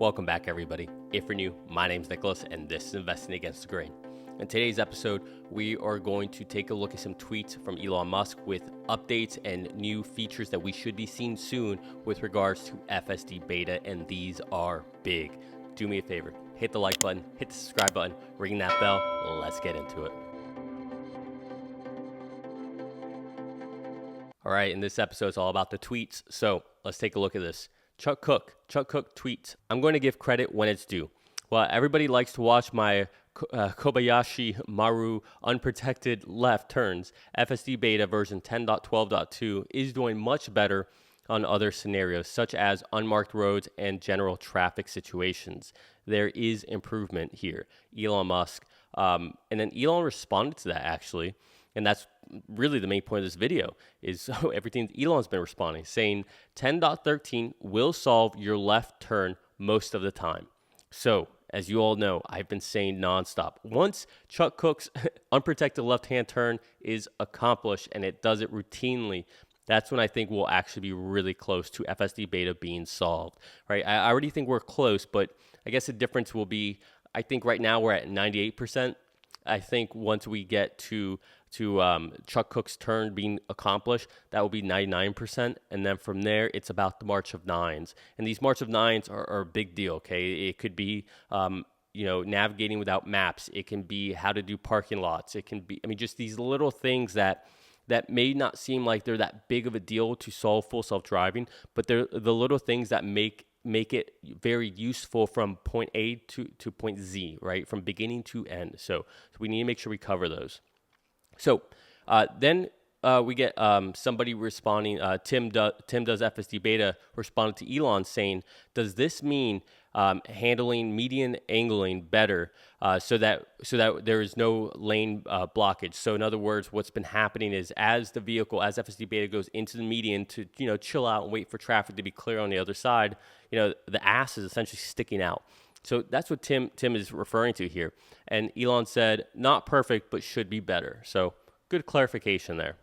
Welcome back, everybody. If you're new, my name's Nicholas, and this is Investing Against the Grain. In today's episode, we are going to take a look at some tweets from Elon Musk with updates and new features that we should be seeing soon with regards to FSD beta, and these are big. Do me a favor, hit the like button, hit the subscribe button, ring that bell. Let's get into it. All right, in this episode, it's all about the tweets, so let's take a look at this. Chuck Cook tweets, I'm going to give credit when it's due. Well, everybody likes to watch my Kobayashi Maru unprotected left turns. FSD beta version 10.12.2 is doing much better on other scenarios, such as unmarked roads and general traffic situations. There is improvement here. Elon Musk. And then Elon responded to that, actually. And that's really the main point of this video is everything Elon's been responding, saying 10.13 will solve your left turn most of the time. So, as you all know, I've been saying nonstop. Once Chuck Cook's unprotected left-hand turn is accomplished and it does it routinely, that's when I think we'll actually be really close to FSD beta being solved, right? I already think we're close, but I guess the difference will be, I think right now we're at 98%. I think once we get to Chuck Cook's turn being accomplished, that will be 99%. And then from there, it's about the March of Nines. And these March of Nines are a big deal, okay? It could be, navigating without maps. It can be how to do parking lots. It can be, just these little things that may not seem like they're that big of a deal to solve full self-driving, but they're the little things that make it very useful from point A to point Z, right? From beginning to end. So we need to make sure we cover those. So then we get somebody responding, Tim does FSD beta, responded to Elon saying, does this mean handling median angling better so that there is no lane blockage? So in other words, what's been happening is as FSD beta goes into the median to chill out and wait for traffic to be clear on the other side, the ass is essentially sticking out. So that's what Tim is referring to here. And Elon said, not perfect, but should be better. So good clarification there.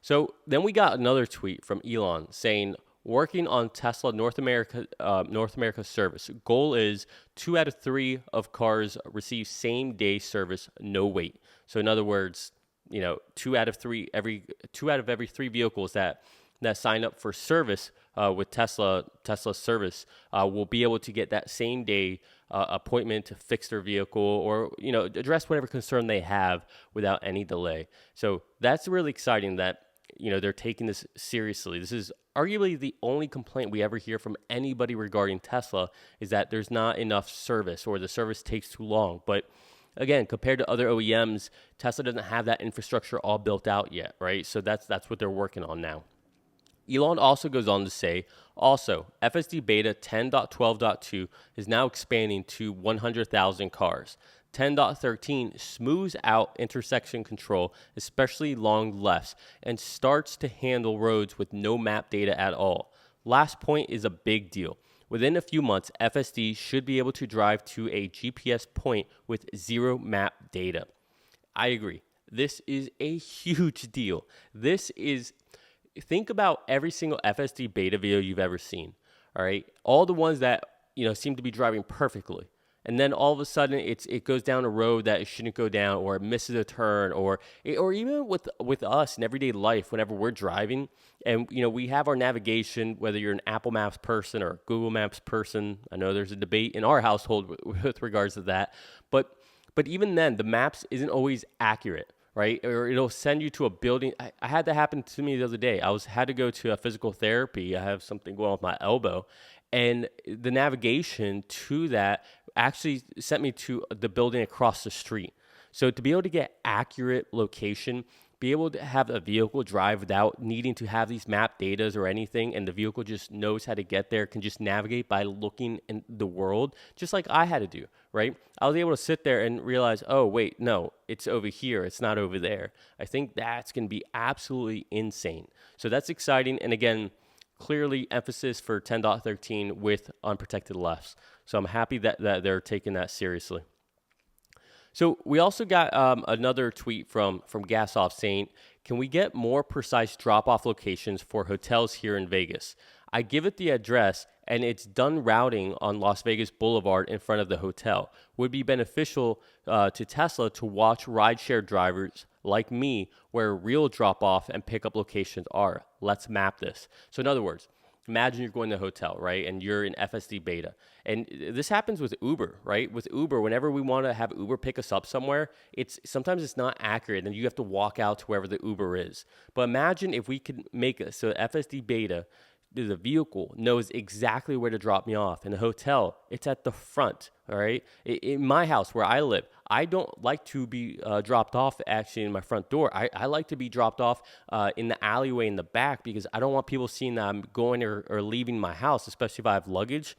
So then we got another tweet from Elon saying, working on Tesla North America service. Goal is 2 out of 3 of cars receive same day service, no wait. So in other words, 2 out of every 3 vehicles that sign up for service with Tesla service will be able to get that same day appointment to fix their vehicle or address whatever concern they have without any delay. So that's really exciting that they're taking this seriously. This is arguably the only complaint we ever hear from anybody regarding Tesla is that there's not enough service or the service takes too long. But again, compared to other OEMs, Tesla doesn't have that infrastructure all built out yet, right? So that's what they're working on now. Elon also goes on to say, FSD beta 10.12.2 is now expanding to 100,000 cars. 10.13 smooths out intersection control, especially long lefts, and starts to handle roads with no map data at all. Last point is a big deal. Within a few months, FSD should be able to drive to a GPS point with zero map data. I agree. This is a huge deal. Think about every single FSD beta video you've ever seen, all right? All the ones that, seem to be driving perfectly. And then all of a sudden it goes down a road that it shouldn't go down, or it misses a turn, or even with us in everyday life, whenever we're driving and, we have our navigation, whether you're an Apple Maps person or a Google Maps person. I know there's a debate in our household with regards to that, but even then the maps isn't always accurate. Right? Or it'll send you to a building. I had that happen to me the other day. I had to go to a physical therapy. I have something going on with my elbow. And the navigation to that actually sent me to the building across the street. So to be able to get accurate location, be able to have a vehicle drive without needing to have these map datas or anything, and the vehicle just knows how to get there, can just navigate by looking in the world, just like I had to do, right? I was able to sit there and realize, oh, wait, no, it's over here. It's not over there. I think that's going to be absolutely insane. So that's exciting. And again, clearly emphasis for 10.13 with unprotected lefts. So I'm happy that they're taking that seriously. So we also got another tweet from Gasoff saying, can we get more precise drop-off locations for hotels here in Vegas? I give it the address and it's done routing on Las Vegas Boulevard in front of the hotel. Would be beneficial to Tesla to watch rideshare drivers like me where real drop-off and pickup locations are. Let's map this. So in other words, imagine you're going to a hotel, right? And you're in FSD beta. And this happens with Uber, right? With Uber, whenever we want to have Uber pick us up somewhere, sometimes it's not accurate and you have to walk out to wherever the Uber is. But imagine if we could make it so FSD beta, the vehicle knows exactly where to drop me off. In a hotel, it's at the front, all right? In my house where I live, I don't like to be dropped off actually in my front door. I like to be dropped off in the alleyway in the back because I don't want people seeing that I'm going or leaving my house, especially if I have luggage.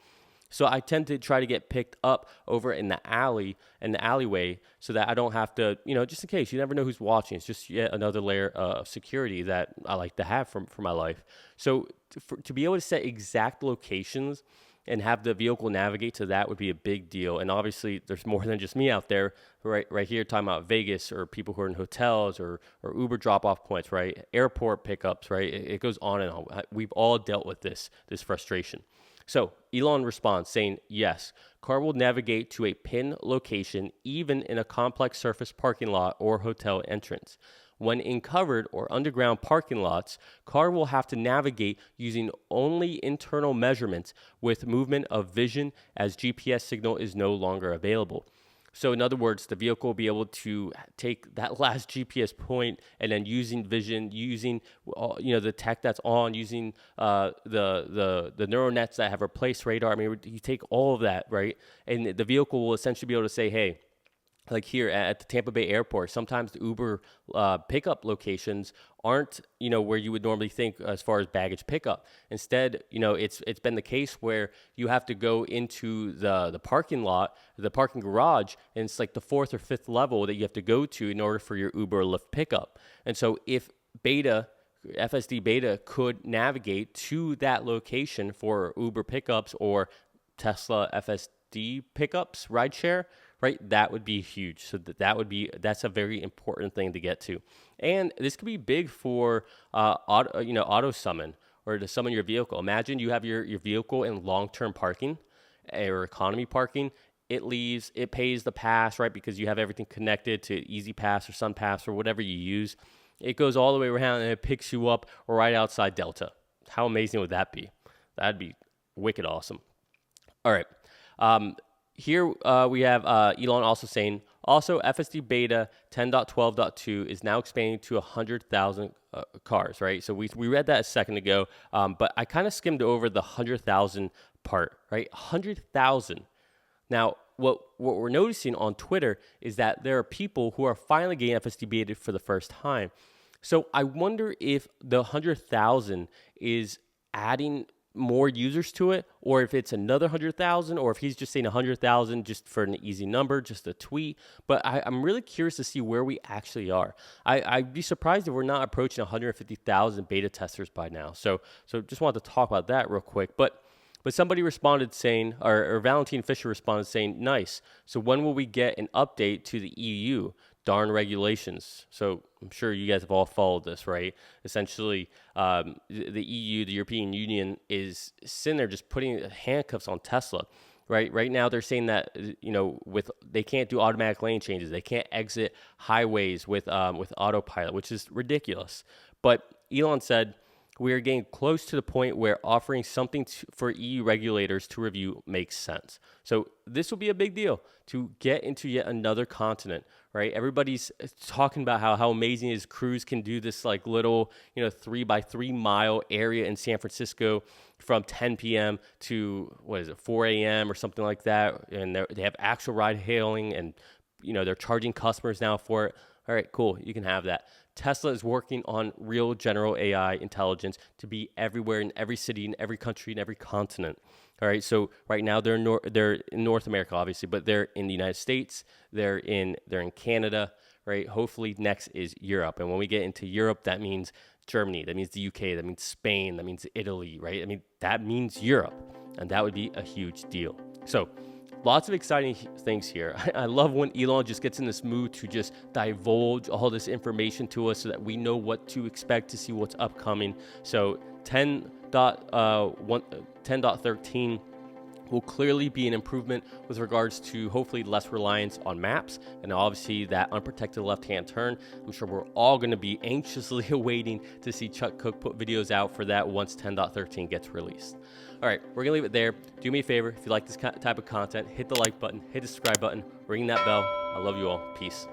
So I tend to try to get picked up over in the alleyway so that I don't have to, just in case. You never know who's watching. It's just yet another layer of security that I like to have for my life. So to be able to set exact locations and have the vehicle navigate to that would be a big deal. And obviously, there's more than just me out there, right here talking about Vegas or people who are in hotels or Uber drop-off points, right? Airport pickups, right? It goes on and on. We've all dealt with this frustration. So Elon responds saying, yes, car will navigate to a pin location even in a complex surface parking lot or hotel entrance. When in covered or underground parking lots, car will have to navigate using only internal measurements with movement of vision as GPS signal is no longer available. So in other words, the vehicle will be able to take that last GPS point and then using vision, using the tech that's on, using the neural nets that have replaced radar. I mean, you take all of that, right? And the vehicle will essentially be able to say, hey, like here at the Tampa Bay airport, sometimes the Uber pickup locations aren't, where you would normally think as far as baggage pickup. Instead, it's been the case where you have to go into the parking lot, the parking garage, and it's like the 4th or 5th level that you have to go to in order for your Uber or Lyft pickup. And so if FSD beta could navigate to that location for Uber pickups or Tesla FSD pickups, rideshare, right? That would be huge. So that's a very important thing to get to. And this could be big for auto summon or to summon your vehicle. Imagine you have your vehicle in long-term parking or economy parking. It pays the pass, right? Because you have everything connected to Easy Pass or SunPass or whatever you use. It goes all the way around and it picks you up right outside Delta. How amazing would that be? That'd be wicked awesome. All right. Here we have Elon also saying, FSD beta 10.12.2 is now expanding to 100,000 cars, right? So we read that a second ago, but I kind of skimmed over the 100,000 part, right? 100,000. Now, what we're noticing on Twitter is that there are people who are finally getting FSD beta for the first time. So I wonder if the 100,000 is adding more users to it, or if it's another 100,000, or if he's just saying 100,000 just for an easy number, just a tweet. But I'm really curious to see where we actually are. I'd be surprised if we're not approaching 150,000 beta testers by now. So just wanted to talk about that real quick. But somebody responded saying, or Valentine Fisher responded saying, nice. So when will we get an update to the EU? Darn regulations. So I'm sure you guys have all followed this, right? Essentially, the EU, the European Union, is sitting there just putting handcuffs on Tesla, right? Right now, they're saying that they can't do automatic lane changes, they can't exit highways with autopilot, which is ridiculous. But Elon said, we are getting close to the point where offering something for EU regulators to review makes sense. So this will be a big deal to get into yet another continent, right? Everybody's talking about how amazing is Cruise can do this like little 3x3 mile area in San Francisco from 10 p.m. to 4 a.m. or something like that, and they have actual ride hailing, and they're charging customers now for it. All right, cool, you can have that. Tesla is working on real general AI intelligence to be everywhere in every city, in every country, in every continent. All right, so right now they're in North America, obviously, but they're in the United States, they're in Canada, right? Hopefully next is Europe. And when we get into Europe, that means Germany, that means the UK, that means Spain, that means Italy, right? I mean, that means Europe, and that would be a huge deal. So lots of exciting things here. I love when Elon just gets in this mood to just divulge all this information to us so that we know what to expect to see what's upcoming. So 10 10.13 will clearly be an improvement with regards to hopefully less reliance on maps and obviously that unprotected left-hand turn. I'm sure we're all going to be anxiously awaiting to see Chuck Cook put videos out for that once 10.13 gets released. All right, we're going to leave it there. Do me a favor, if you like this type of content, hit the like button, hit the subscribe button, ring that bell. I love you all. Peace.